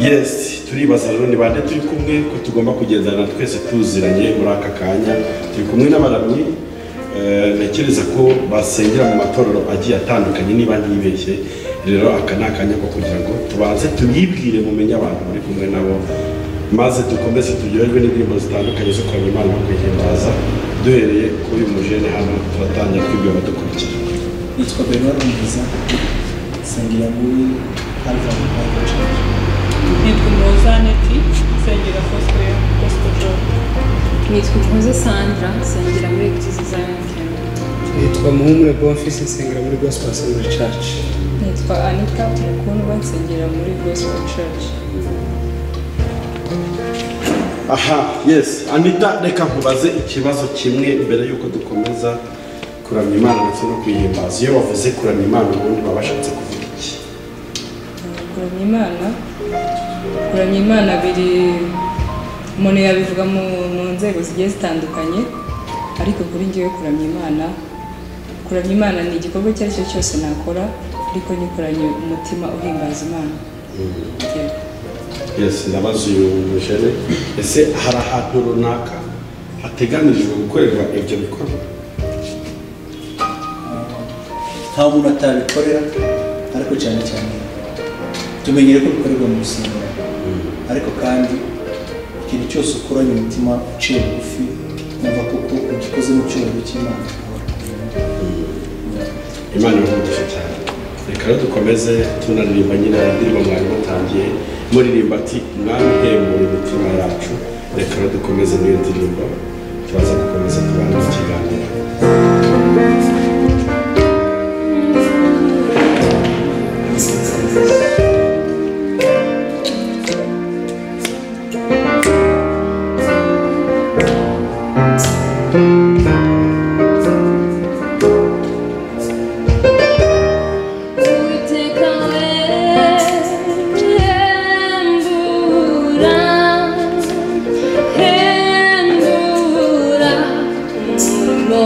Yes, turibaza rero ni bande turi kumwe ko tugomba kugendana twese tuziranye muri aka kanya. Turi kumwe n'abaramyi nekereza ko basengera mu matorero agiye atandukanye niba ntibeshye. Rero aka ni akanya ko kugira ngo tubanze tubibwire mumenye abantu muri kumwe nabo, maze dukomeze turyoherwe n'indirimbo zitandukanye zo kuramya Imana no guhimbaza. Duhereye kuri mujene hano turatangira twibwira abadukurikira. Nitwa Edouard sengera muri Alpha Nitwa sengera gospel. Nitwa Sandra sengera muri Eglise Zion. Nitwa Muhumure Bonfils sengera muri Gospel Assembly Church. Nitwa Anita Mukundwa nsengera muri Gospel Church. Aha, yes, Anita, reka nkubaze ikibazo kimwe mbere yuko dukomeza kuramya Imana ndetse no kuyihimbaza. Iyo bavuze kuramya Imana ubundi babashatse kuvuga iki? Kuramya Imana biri umuntu yabivuga mu nzego zigiye zitandukanye, ariko kuri njyewe kuramya Imana ni igikorwa icyo ari cyo cyose nakora ariko nyikoranye umutima uhimbaza Imana. Yes, ndabaza uyu mujene, ese hari ahantu runaka hateganijwe gukorerwa ibyo bikorwa? nta muntu atabikorera, ariko cyane cyane tumenyere ko bikorerwa mu rusengero. Ariko kandi ikintu cyose ukoranye umutima uciye bugufi numva koko ugikoze mu cyubahiro cy'Imana. Imana imugisha cyane. Reka rero dukomeze tunaririmba nyine indirimbo mwari mutangiye muririmba ati mwami ihumure imitima yacu. Reka rero dukomeze n'iyo ndirimbo turaza gukomeza tubane mu kiganiro. Hembura umurimo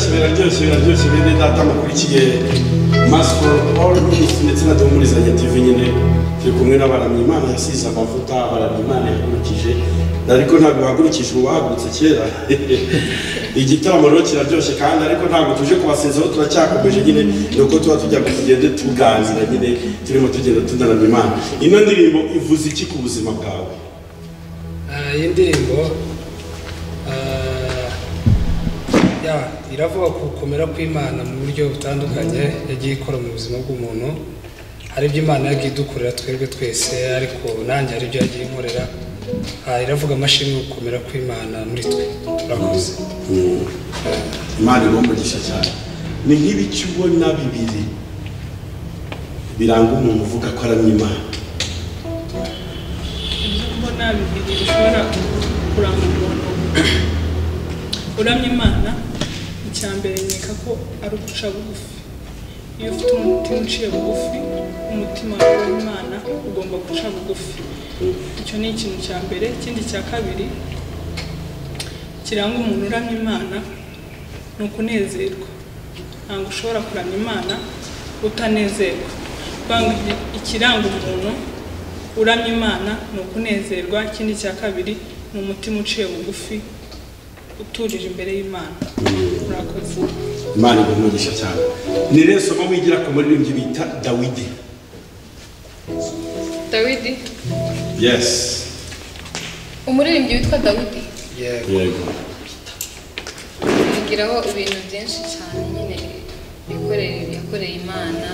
biraryoshye bene data mukurikiye Mass for All Ministry ndetse na guhumuriza TV nyine turi kumwe n'abaramyi Imana yasize amavuta abaramyi Imana yahagurukije ariko ntabwo bahagurukije uwahagurutse kera igitaramo rero kiraryoshye kandi ariko ntabwo tuje kubasezaho turacyakomeje nyine nuko tuba tujya kugende tuganira nyine turimo tugenda tunaramya Imana. Ino ndirimbo ivuze iki ku buzima bwawe? Iyi ndirimbo iravuga ku gukomera kw'Imana mu buryo butandukanye yagiye ikora mu buzima bw'umuntu. Hari ibyo Imana yagiye idukorera twebwe twese ariko nanjye hari ibyo yagiye inkorera. Iravuga amashimwe yo gukomera kw'Imana muri twe. Murakoze. Imana igombagisha cyane. Ni nk'ibiki ubona bibiri biranga umuntu uvuga ko aramya Imana? Mbona bibiri bishobora kuranga umuntu uramya Imana. Icyambere nkeka ko ari uguca bugufi. Iyo ufite umutima uciye bugufi, umutima w'Imana ugomba guca bugufi. Icyo ni ikintu cya mbere. Ikindi cya kabiri kiranga umuntu uramya Imana ni ukunezerwa. Ntabwo ushobora kuramya Imana utanezerwa. Ikiranga umuntu uramya Imana ni ukunezerwa. Ikindi cya kabiri ni umutima uciye bugufi uturije imbere y'Imana. Murakoze. Imana igombagisha cyane. Ni rero somo wigira ku muririmbyi bita Dawidi. Dawidi? Yes. Umuririmbyi witwa Dawidi? Yego. Yigiraho ibintu byinshi cyane nyine yakoreye Imana.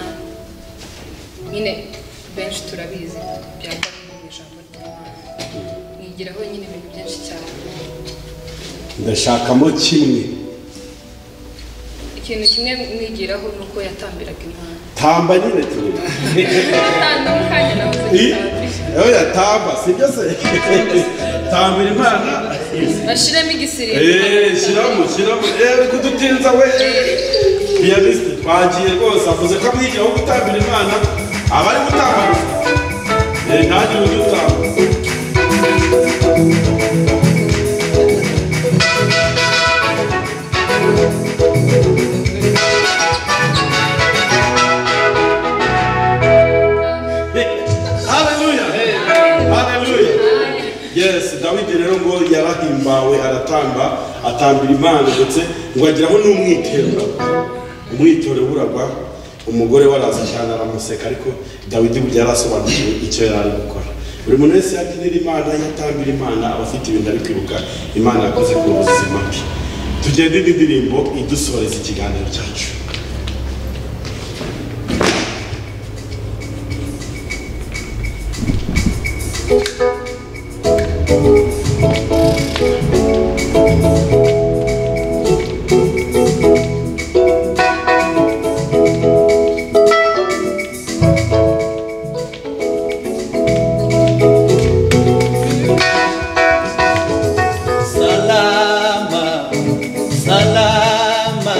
Nyine benshi turabizi byagwa mu ijambo ry'Imana. Yigiraho nyine ibintu byinshi cyane. Ndashakamo kimwe. Ikintu kimwe mwigiraho nuko yatambiraga Imana. Tamba nyine tuwe. Tandukanye na muzika. Tamba sibyo se? Tambira Imana. Bashiremo igisirikare. Shyiramo. Kudutinza we. Pianiste twagiye rwose avuze ko amwigiraho gutambira Imana abari gutamba. Ntagira undi utamba. Yes, Dawidi rero ngo yarahimbawe aratamba atambira Imana ndetse ngo agiraho n'umwitero buragwa umugore waraza cyane aramuseka ariko Dawidi burya yarasobanukiwe icyo yari gukora. Buri muntu wese yabyinira Imana yatambira Imana abafite ibintu ari kwibuka Imana yakoze ku buzima bwe. Tugende indirimbo idusoreza ikiganiro cyacu. Salama, salama.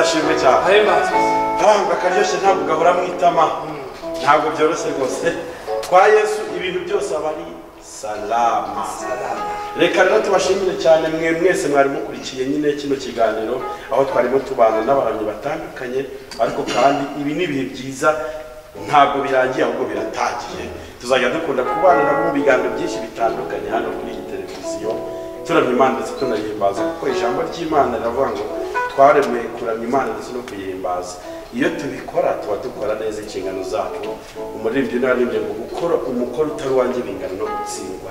ashimwe cyane akaryoshye ntabwo gahora mu itama ntabwo byoroshye rwose kwa Yesu ibintu byose aba ari salama. Reka rero tubashimire cyane mwe mwese mwari mukurikiye nyine kino kiganiro aho twarimo tubana n'abahamyi batandukanye, ariko kandi ibi ni ibihe byiza ntabwo birangiye ahubwo biratangiye. Tuzajya dukunda kubana nabo mu biganiro byinshi bitandukanye hano kuri iyi televiziyo turamya Imana ndetse tunayihimbaza, kuko ijambo ry'Imana riravuga ngo twaremeye kuramya Imana ndetse no kuyihimbaza. Iyo tubikora tuba dukora neza inshingano zacu. Umuririmbyi naririmbye ngo gukora umukoro utari wanjye bingana no gutsindwa.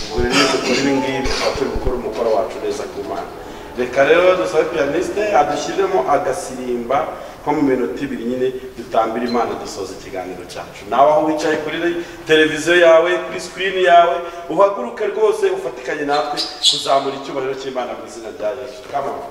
Ubwo rero iyo dukora ibi ngibi tuba turi gukora umukoro wacu neza ku Mana. Reka rero dusabe piyaniste adushyiriremo agasirimba nko mu minota 2 nyine dutambira Imana dusoza ikiganiro cyacu. Nawe aho wicaye kuri televiziyo yawe, kuri screen yawe, uhaguruke rwose ufatikanye natwe kuzamura icyubahiro cy'Imana mu izina rya Yesu. Come on.